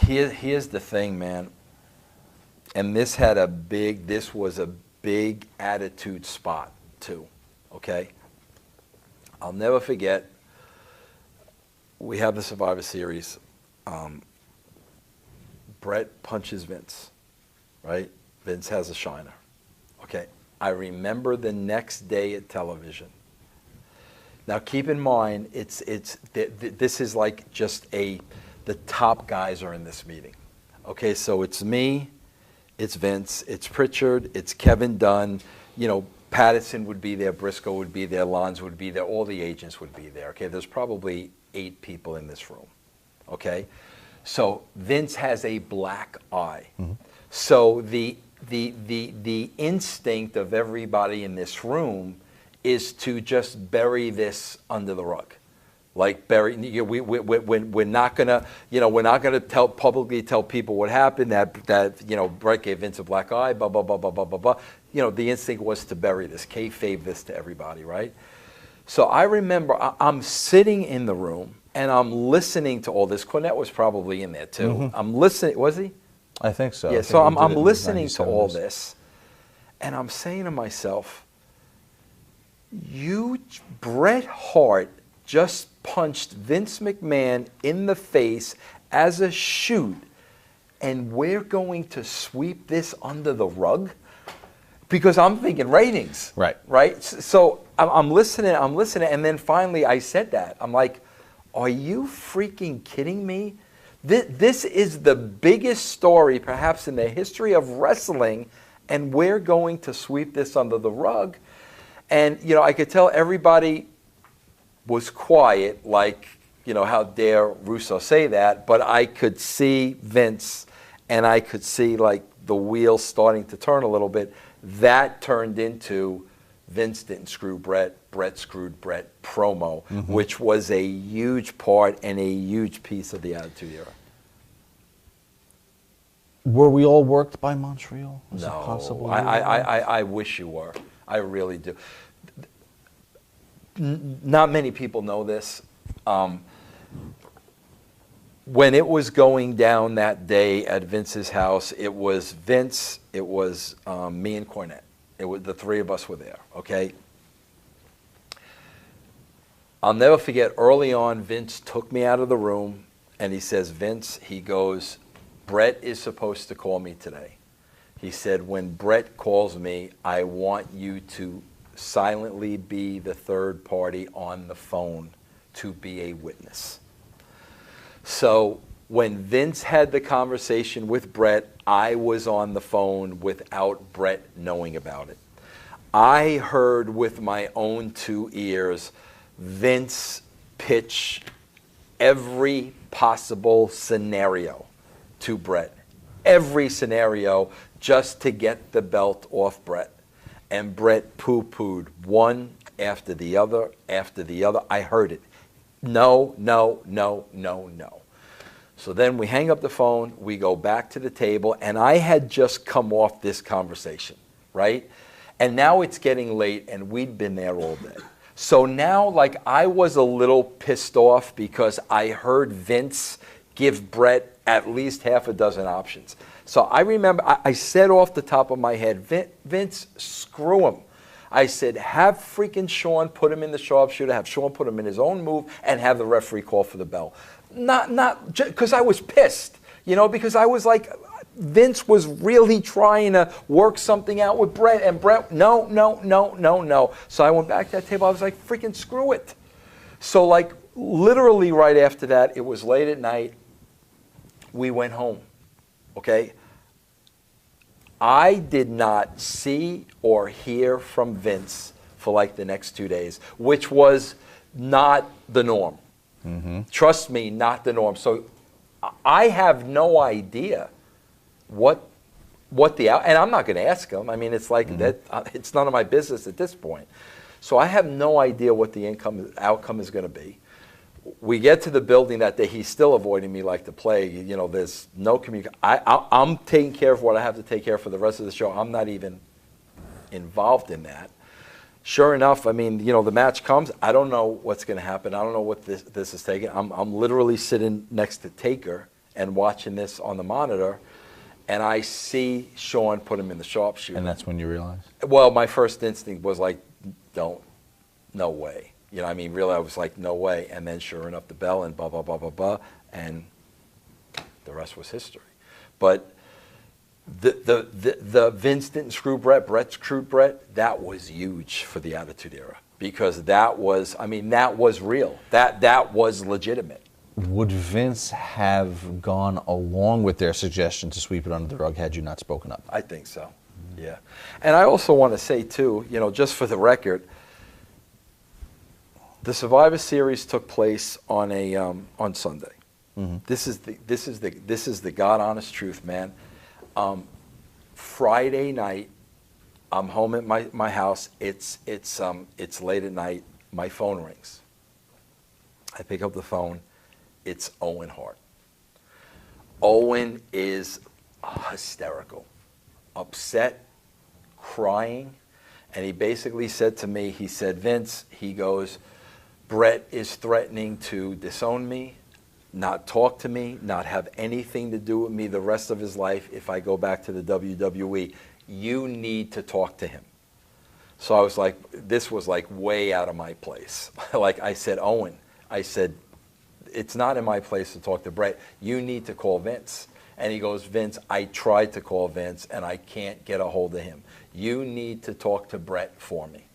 Here's the thing, man. And this was a big attitude spot too, okay? I'll never forget, we have the Survivor Series. Bret punches Vince, right? Vince has a shiner, okay? I remember the next day at television. Now keep in mind, this is like just the top guys are in this meeting. Okay, so it's me, it's Vince, it's Pritchard, it's Kevin Dunn, you know, Patterson would be there, Briscoe would be there, Lons would be there, all the agents would be there. Okay, there's probably 8 people in this room. Okay, so Vince has a black eye. Mm-hmm. So the instinct of everybody in this room is to just bury this under the rug. Like we're not gonna, you know, we're not gonna publicly tell people what happened. That you know, Bret gave Vince a black eye. Blah blah blah blah blah blah blah. You know, the instinct was to bury this, kayfabe this to everybody, right? So I remember I'm sitting in the room and I'm listening to all this. Cornette was probably in there too. Mm-hmm. I'm listening. Was he? I think so. Yeah. So I'm listening to all this, and I'm saying to myself, Bret Hart just punched Vince McMahon in the face as a shoot, and we're going to sweep this under the rug? Because I'm thinking ratings. Right. Right? So I'm listening, and then finally I said that. I'm like, are you freaking kidding me? This is the biggest story perhaps in the history of wrestling, and we're going to sweep this under the rug? And, you know, I could tell everybody was quiet, like, you know, how dare Russo say that, but I could see Vince, and I could see, like, the wheels starting to turn a little bit. That turned into Vince didn't screw Bret, Bret screwed Bret promo, mm-hmm. which was a huge part and a huge piece of the Attitude Era. Were we all worked by Montreal? Was no, it possible? I wish you were. I really do. Not many people know this. When it was going down that day at Vince's house, it was Vince, it was me and Cornette. It was the 3 of us were there, okay? I'll never forget, early on, Vince took me out of the room, and he says, Vince, he goes, Bret is supposed to call me today. He said, when Bret calls me, I want you to silently be the third party on the phone to be a witness. So when Vince had the conversation with Bret, I was on the phone without Bret knowing about it. I heard with my own 2 ears Vince pitch every possible scenario to Bret. Every scenario just to get the belt off Bret. And Bret poo-pooed one after the other after the other. I heard it. No, no, no, no, no. So then we hang up the phone, we go back to the table, and I had just come off this conversation, right? And now it's getting late, and we'd been there all day. So now, like, I was a little pissed off because I heard Vince give Bret at least half a dozen options. So I remember I said off the top of my head, Vince, screw him. I said, have freaking Shawn put him in the sharpshooter, have Shawn put him in his own move, and have the referee call for the bell. Not because I was pissed, you know, because I was like, Vince was really trying to work something out with Bret, and Bret, no, no, no, no, no. So I went back to that table. I was like, freaking screw it. So, like, literally right after that, it was late at night. We went home, okay? I did not see or hear from Vince for like the next 2 days, which was not the norm. Mm-hmm. Trust me, not the norm. So I have no idea what the and I'm not going to ask him. I mean, it's like that. It's none of my business at this point. So I have no idea what the outcome is going to be. We get to the building that day. He's still avoiding me like the plague. You know, there's no communication. I'm taking care of what I have to take care of for the rest of the show. I'm not even involved in that. Sure enough, I mean, you know, the match comes. I don't know what's going to happen. I don't know what this is taking. I'm literally sitting next to Taker, and watching this on the monitor, and I see Sean put him in the sharpshooter. And that's when you realized? Well, my first instinct was like, no way. You know, I mean, really, I was like, no way. And then sure enough, the bell and blah, blah, blah, blah, blah, and the rest was history. But the Vince didn't screw Bret, Bret screwed Bret, that was huge for the Attitude Era. Because that was, I mean, that was real. That was legitimate. Would Vince have gone along with their suggestion to sweep it under the rug had you not spoken up? I think so, yeah. And I also want to say, too, you know, just for the record, the Survivor Series took place on on Sunday. Mm-hmm. This is the God honest truth, man. Friday night, I'm home at my house. It's late at night. My phone rings. I pick up the phone. It's Owen Hart. Owen is hysterical, upset, crying, and he basically said to me, he said, Vince, he goes, Bret is threatening to disown me, not talk to me, not have anything to do with me the rest of his life if I go back to the WWE. You need to talk to him. So I was like, this was like way out of my place. Like I said, Owen, I said, it's not in my place to talk to Bret. You need to call Vince. And he goes, Vince, I tried to call Vince and I can't get a hold of him. You need to talk to Bret for me.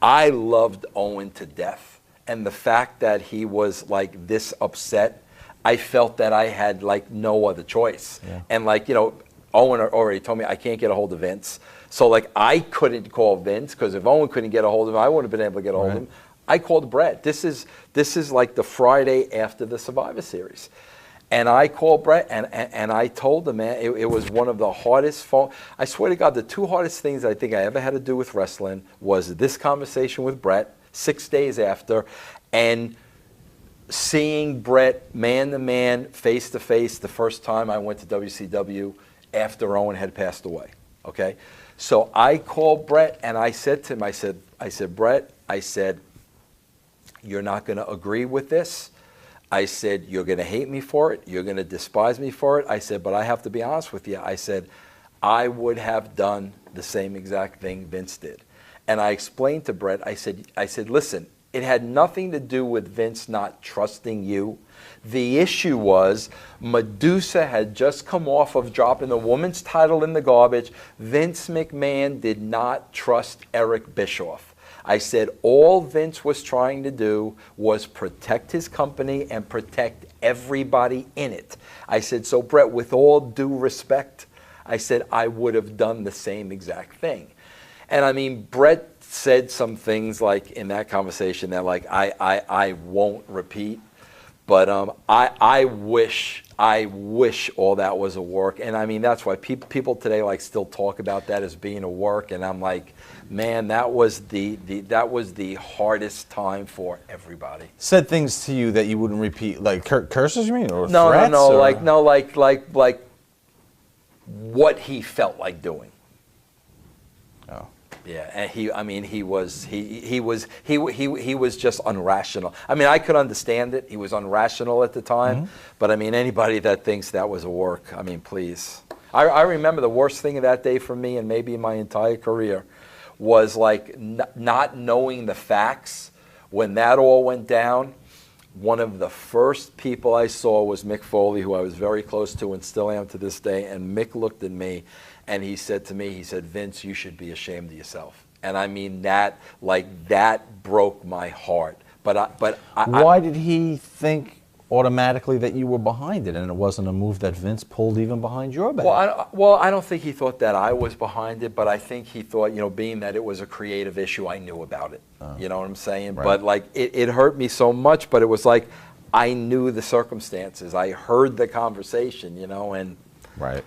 I loved Owen to death. And the fact that he was like this upset, I felt that I had like no other choice. Yeah. And like, you know, Owen already told me I can't get a hold of Vince. So like I couldn't call Vince because if Owen couldn't get a hold of him, I wouldn't have been able to get a hold of him. I called Bret. This is like the Friday after the Survivor Series. And I called Bret and I told him, man, it was one of the hardest I swear to God, the two hardest things I think I ever had to do with wrestling was this conversation with Bret 6 days after, and seeing Bret man to man, face to face the first time I went to WCW after Owen had passed away. Okay? So I called Bret and I said to him, I said, Bret, I said, you're not going to agree with this. I said, you're going to hate me for it. You're going to despise me for it. I said, but I have to be honest with you. I said, I would have done the same exact thing Vince did. And I explained to Bret, I said, listen, it had nothing to do with Vince not trusting you. The issue was Medusa had just come off of dropping the woman's title in the garbage. Vince McMahon did not trust Eric Bischoff. I said all Vince was trying to do was protect his company and protect everybody in it. I said, so Bret, with all due respect, I said I would have done the same exact thing. And I mean, Bret said some things like in that conversation that like I won't repeat, but I wish all that was a work. And I mean, that's why people today like still talk about that as being a work. And I'm like, man, that was the hardest time for everybody. Said things to you that you wouldn't repeat, like curses, you mean, or no, threats? No, or? like what he felt like doing. Oh. Yeah, and he was just unrational. I mean, I could understand it. He was unrational at the time, but I mean, anybody that thinks that was a work, I mean, please. I remember the worst thing of that day for me, and maybe my entire career, was like not knowing the facts. When that all went down, one of the first people I saw was Mick Foley, who I was very close to and still am to this day. And Mick looked at me and he said to me, he said, Vince, you should be ashamed of yourself. And I mean, that broke my heart. Why did he think automatically that you were behind it and it wasn't a move that Vince pulled even behind your back? Well, I don't think he thought that I was behind it, but I think he thought, being that it was a creative issue, I knew about it. You know what I'm saying? Right. But like it hurt me so much, but it was like I knew the circumstances. I heard the conversation, and right.